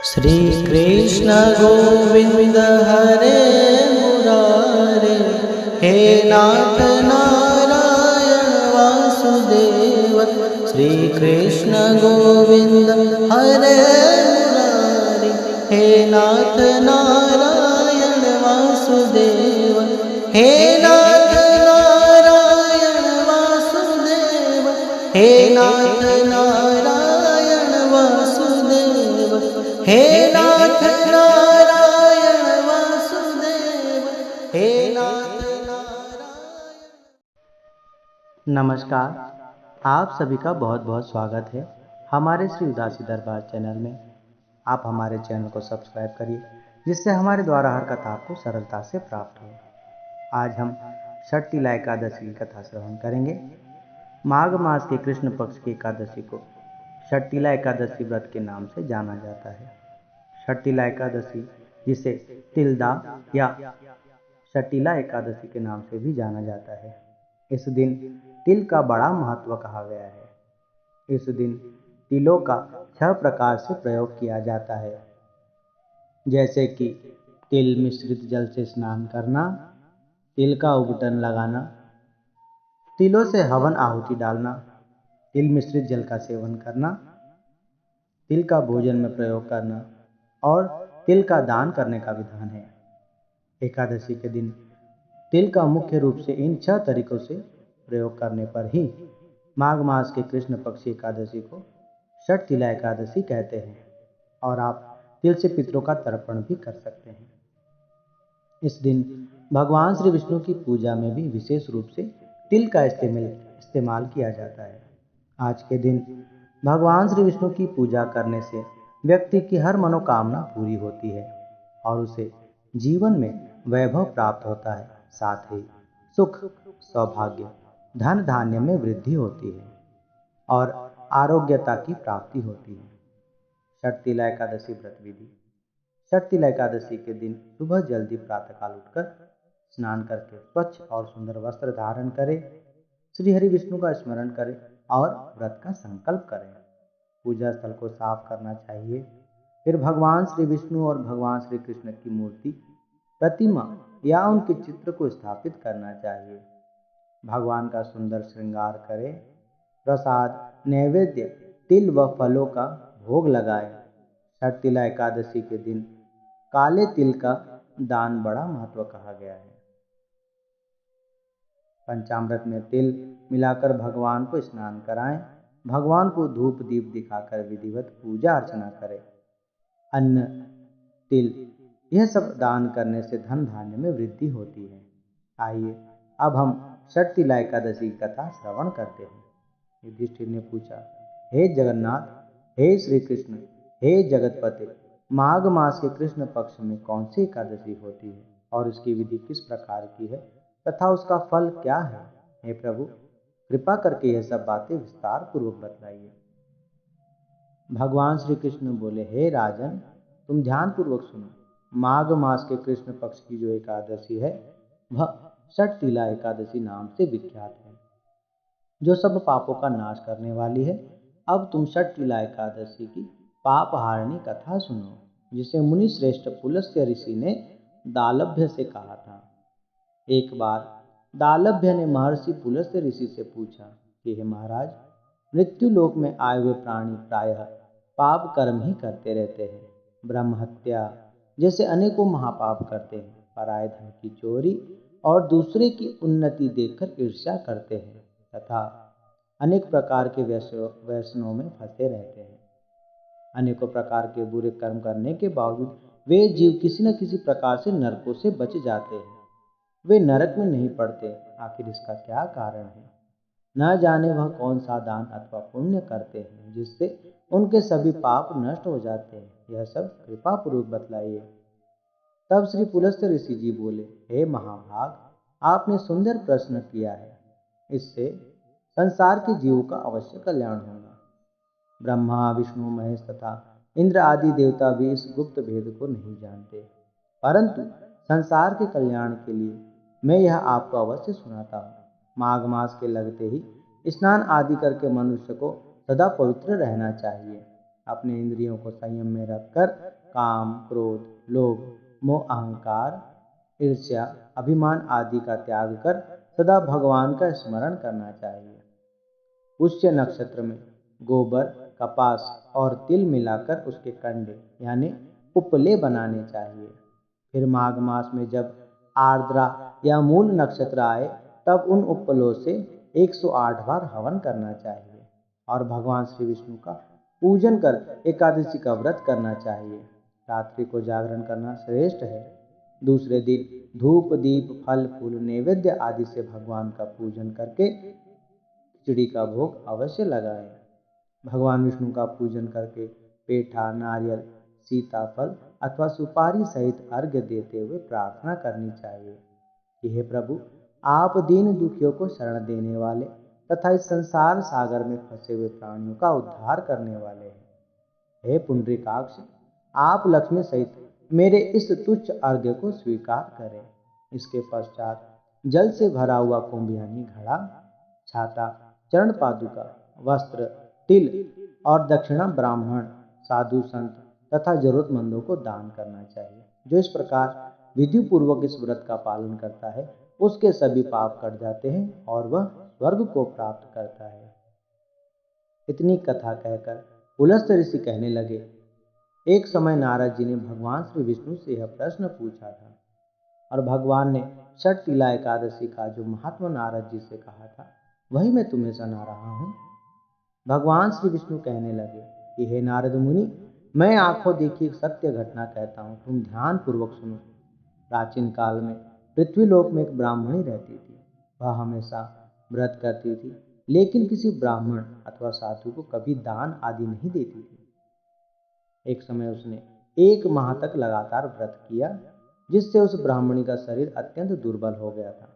श्री कृष्ण गोविंद हरे मुरारे, हे नाथ नारायण वासुदेव। श्री कृष्ण गोविंद हरे मुरारे, हे नाथ नारायण वासुदेव। हे नाथ नारायण वासुदेव, हे नाथ नारायण वासुदेव, हे नाथ नारायण वासुदेव, हे नाथ नारायण। नमस्कार, आप सभी का बहुत बहुत स्वागत है हमारे श्री उदासी दरबार चैनल में। आप हमारे चैनल को सब्सक्राइब करिए, जिससे हमारे द्वारा हर कथा आपको सरलता से प्राप्त हो। आज हम षटतिला एकादशी की कथा श्रवण करेंगे। माघ मास के कृष्ण पक्ष की एकादशी को षटतिला एकादशी व्रत के नाम से जाना जाता है। षटतिला एकादशी, जिसे तिलदा या षटिला एकादशी के नाम से भी जाना जाता है, इस दिन तिल का बड़ा महत्व कहा गया है। इस दिन तिलों का 6 प्रकार से प्रयोग किया जाता है, जैसे कि तिल मिश्रित जल से स्नान करना, तिल का उबटन लगाना, तिलों से हवन आहुति डालना, तिल मिश्रित जल का सेवन करना, तिल का भोजन में प्रयोग करना और तिल का दान करने का विधान है। एकादशी के दिन तिल का मुख्य रूप से इन 6 तरीकों से प्रयोग करने पर ही माघ मास के कृष्ण पक्ष एकादशी को षटतिला एकादशी कहते हैं। और आप तिल से पितरों का तर्पण भी कर सकते हैं। इस दिन भगवान श्री विष्णु की पूजा में भी विशेष रूप से तिल का इस्तेमाल किया जाता है। आज के दिन भगवान श्री विष्णु की पूजा करने से व्यक्ति की हर मनोकामना पूरी होती है और उसे जीवन में वैभव प्राप्त होता है। साथ ही सुख, सौभाग्य, धन धान्य में वृद्धि होती है और आरोग्यता की प्राप्ति होती है। षटतिला एकादशी व्रत विधि। षटतिला एकादशी के दिन सुबह जल्दी प्रातःकाल उठकर स्नान करके स्वच्छ और सुंदर वस्त्र धारण करें, श्री हरि विष्णु का स्मरण करें और व्रत का संकल्प करें। पूजा स्थल को साफ करना चाहिए। फिर भगवान श्री विष्णु और भगवान श्री कृष्ण की मूर्ति, प्रतिमा या उनके चित्र को स्थापित करना चाहिए। भगवान का सुंदर श्रृंगार करें। प्रसाद, नैवेद्य, तिल व फलों का भोग लगाएं। षटतिला एकादशी के दिन काले तिल का दान बड़ा महत्व कहा गया है। पंचामृत में तिल मिलाकर भगवान को स्नान कराएं। भगवान को धूप दीप दिखाकर विधिवत पूजा अर्चना करें। अन्न, तिल, यह सब दान करने से धन धान्य में वृद्धि होती है। आइए अब हम षटतिला एकादशी की कथा श्रवण करते हैं। युधिष्ठिर ने पूछा, हे जगन्नाथ, हे श्री कृष्ण, हे जगतपते, माघ मास के कृष्ण पक्ष में कौन सी एकादशी होती है और उसकी विधि किस प्रकार की है तथा उसका फल क्या है? हे प्रभु, कृपा करके यह सब बातें विस्तार पूर्वक बतलाइए। भगवान श्री कृष्ण बोले, हे राजन, तुम ध्यान पूर्वक सुनो। माघ मास के कृष्ण पक्ष की जो एकादशी है वह षटतिला एकादशी नाम से विख्यात है, जो सब पापों का नाश करने वाली है। अब तुम षटतिला एकादशी की पापहारिणी कथा सुनो, जिसे मुनि श्रेष्ठ पुलस्त्य ऋषि ने दालभ्य से कहा था। एक बार दालभ्य ने महर्षि पुलस्त्य ऋषि से पूछा कि हे महाराज, मृत्यु लोक में आए हुए प्राणी प्रायः पाप कर्म ही करते रहते हैं। ब्रह्म हत्या जैसे अनेकों महापाप करते हैं, पराये धन की चोरी और दूसरे की उन्नति देखकर ईर्ष्या करते हैं तथा अनेक प्रकार के व्यसनों में फंसे रहते हैं। अनेकों प्रकार के बुरे कर्म करने के बावजूद वे जीव किसी न किसी प्रकार से नरकों से बच जाते हैं। वे नरक में नहीं पड़ते। आखिर इसका क्या कारण है? न जाने वह कौन सा दान अथवा पुण्य करते हैं जिससे उनके सभी पाप नष्ट हो जाते हैं। यह सब कृपा पूर्वक बतलाइए। तब श्री पुलस्त्य ऋषि जी बोले, हे महाभाग, आपने सुंदर प्रश्न किया है। इससे संसार के जीवों का अवश्य कल्याण होगा। ब्रह्मा, विष्णु, महेश तथा इंद्र आदि देवता भी इस गुप्त भेद को नहीं जानते, परंतु संसार के कल्याण के लिए मैं यह आपको अवश्य सुनाता हूँ। माघ मास के लगते ही स्नान आदि करके मनुष्य को सदा पवित्र रहना चाहिए। अपने इंद्रियों को संयम में रखकर काम, क्रोध, लोभ, मोह, अहंकार, ईर्ष्या, अभिमान आदि का त्याग कर सदा भगवान का स्मरण करना चाहिए। पुष्य नक्षत्र में गोबर, कपास और तिल मिलाकर उसके कंडे यानी उपले बनाने चाहिए। फिर माघ मास में जब आर्द्रा या मूल नक्षत्र आए तब उन उपलों से 108 बार हवन करना चाहिए और भगवान श्री विष्णु का पूजन कर एकादशी का व्रत करना चाहिए। रात्रि को जागरण करना श्रेष्ठ है। दूसरे दिन धूप, दीप, फल फूल, नैवेद्य आदि से भगवान का पूजन करके खिचड़ी का भोग अवश्य लगाएं। भगवान विष्णु का पूजन करके पेठा, नारियल, सीताफल अथवा सुपारी सहित अर्घ्य देते हुए प्रार्थना करनी चाहिए कि हे प्रभु, आप दीन दुखियों को शरण देने वाले तथा इस संसार सागर में फंसे हुए प्राणियों का उद्धार करने वाले हैं। हे पुंडरीकाक्ष, आप लक्ष्मी सहित मेरे इस तुच्छ अर्घ्य को स्वीकार करें। इसके पश्चात जल से भरा हुआ कुंभ यानी घड़ा, छाता, चरण पादुका, वस्त्र, तिल और दक्षिणा ब्राह्मण, साधु संत तथा जरूरतमंदों को दान करना चाहिए। जो इस प्रकार विधि पूर्वक इस व्रत का पालन करता है उसके सभी पाप कट जाते हैं और वह स्वर्ग को प्राप्त करता है। इतनी कथा कहकर पुलस्त ऋषि कहने लगे, एक समय नारद जी ने भगवान श्री विष्णु से यह प्रश्न पूछा था और भगवान ने षटतिला एकादशी का जो महात्मा नारद जी से कहा था वही मैं तुम्हें सुना रहा हूँ। भगवान श्री विष्णु कहने लगे कि हे नारद मुनि, मैं आंखों देखी एक सत्य घटना कहता हूँ, तुम ध्यान पूर्वक सुनो। प्राचीन काल में पृथ्वीलोक में एक ब्राह्मणी रहती थी। वह हमेशा व्रत करती थी लेकिन किसी ब्राह्मण अथवा साधु को कभी दान आदि नहीं देती थी। एक समय उसने 1 माह तक लगातार व्रत किया जिससे उस ब्राह्मणी का शरीर अत्यंत दुर्बल हो गया था।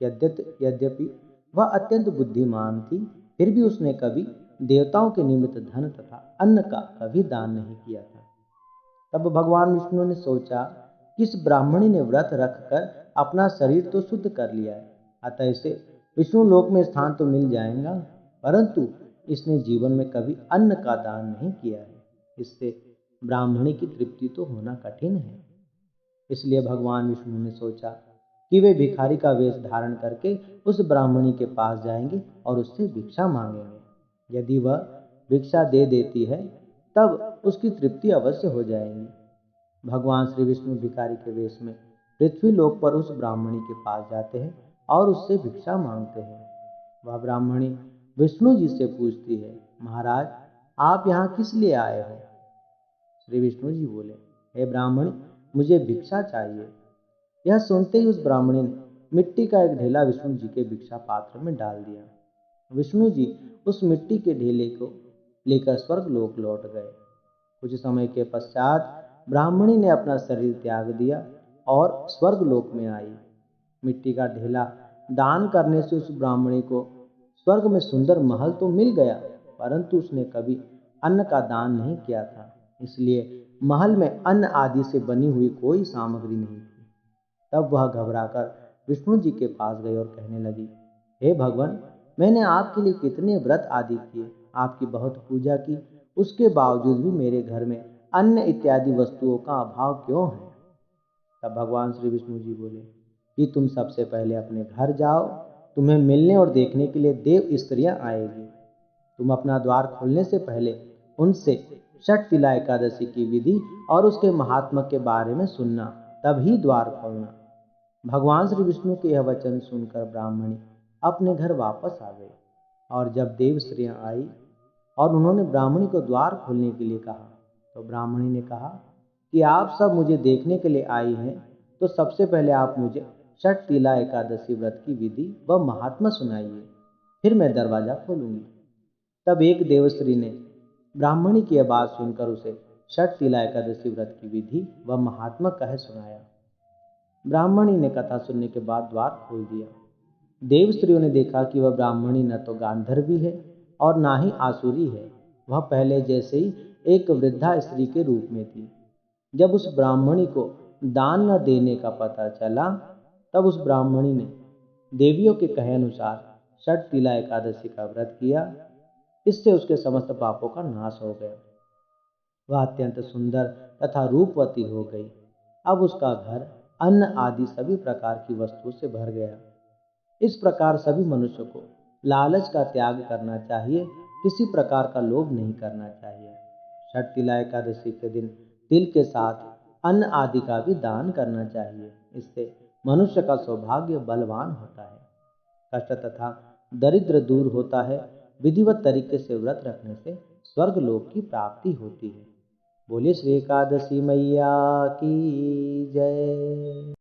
यद्यपि वह अत्यंत बुद्धिमान थी फिर भी उसने कभी देवताओं के निमित्त धन तथा अन्न का कभी दान नहीं किया था। तब भगवान विष्णु ने सोचा कि इस ब्राह्मणी ने व्रत रखकर अपना शरीर तो शुद्ध कर लिया है, अतः इसे विष्णु लोक में स्थान तो मिल जाएगा, परंतु इसने जीवन में कभी अन्न का दान नहीं किया है। इससे ब्राह्मणी की तृप्ति तो होना कठिन है। इसलिए भगवान विष्णु ने सोचा कि वे भिखारी का वेश धारण करके उस ब्राह्मणी के पास जाएंगे और उससे भिक्षा मांगेंगे। यदि वह भिक्षा दे देती है तब उसकी तृप्ति अवश्य हो जाएगी। भगवान श्री विष्णु भिखारी के वेश में पृथ्वी लोक पर उस ब्राह्मणी के पास जाते हैं और उससे भिक्षा मांगते हैं। वह ब्राह्मणी विष्णु जी से पूछती है, महाराज आप यहाँ किस लिए आए हो? श्री विष्णु जी बोले, हे ब्राह्मणी, मुझे भिक्षा चाहिए। यह सुनते ही उस ब्राह्मणी ने मिट्टी का एक ढेला विष्णु जी के भिक्षा पात्र में डाल दिया। विष्णु जी उस मिट्टी के ढेले को लेकर स्वर्ग लोक लौट गए। कुछ समय के पश्चात ब्राह्मणी ने अपना शरीर त्याग दिया और स्वर्ग लोक में आई। मिट्टी का ढेला दान करने से उस ब्राह्मणी को स्वर्ग में सुंदर महल तो मिल गया, परंतु उसने कभी अन्न का दान नहीं किया था, इसलिए महल में अन्न आदि से बनी हुई कोई सामग्री नहीं थी। तब वह घबराकर विष्णु जी के पास गई और कहने लगी, हे भगवान, मैंने आपके लिए कितने व्रत आदि किए, आपकी बहुत पूजा की, उसके बावजूद भी मेरे घर में अन्न इत्यादि वस्तुओं का अभाव क्यों है? तब भगवान श्री विष्णु जी बोले कि तुम सबसे पहले अपने घर जाओ, तुम्हें मिलने और देखने के लिए देव स्त्रियां आएगी। तुम अपना द्वार खोलने से पहले उनसे षटतिला एकादशी की विधि और उसके महात्मा के बारे में सुनना, तभी द्वार खोलना। भगवान श्री विष्णु के यह वचन सुनकर ब्राह्मणी अपने घर वापस आ गई और जब देव स्त्रियां आई और उन्होंने ब्राह्मणी को द्वार खोलने के लिए कहा तो ब्राह्मणी ने कहा कि आप सब मुझे देखने के लिए आई हैं, तो सबसे पहले आप मुझे षटतिला एकादशी व्रत की विधि व महात्मा सुनाइए, फिर मैं दरवाजा खोलूंगी। तब एक देवस्त्री ने ब्राह्मणी की यह बात सुनकर उसे षटतिला एकादशी व्रत की विधि व महात्मा कह सुनाया। ब्राह्मणी ने कथा सुनने के बाद द्वार खोल दिया। देव स्त्रियों ने देखा कि वह ब्राह्मणी न तो गांधर्वी है और ना ही आसुरी है, वह पहले जैसे ही एक वृद्धा स्त्री के रूप में थी। जब उस ब्राह्मणी को दान न देने का पता चला तब उस ब्राह्मणी ने देवियों के कहे अनुसार षटतिला एकादशी का व्रत किया। इससे उसके समस्त पापों का नाश हो गया। वह अत्यंत सुंदर तथा रूपवती हो गई। अब उसका घर अन्न आदि सभी प्रकार की वस्तुओं से भर गया। इस प्रकार सभी मनुष्य को लालच का त्याग करना चाहिए, किसी प्रकार का लोभ नहीं करना चाहिए। षटतिला एकादशी के दिन तिल के साथ अन्न आदि का भी दान करना चाहिए। इससे मनुष्य का सौभाग्य बलवान होता है, कष्ट तथा दरिद्र दूर होता है। विधिवत तरीके से व्रत रखने से स्वर्ग लोक की प्राप्ति होती है। बोलिए श्री एकादशी मैया की जय।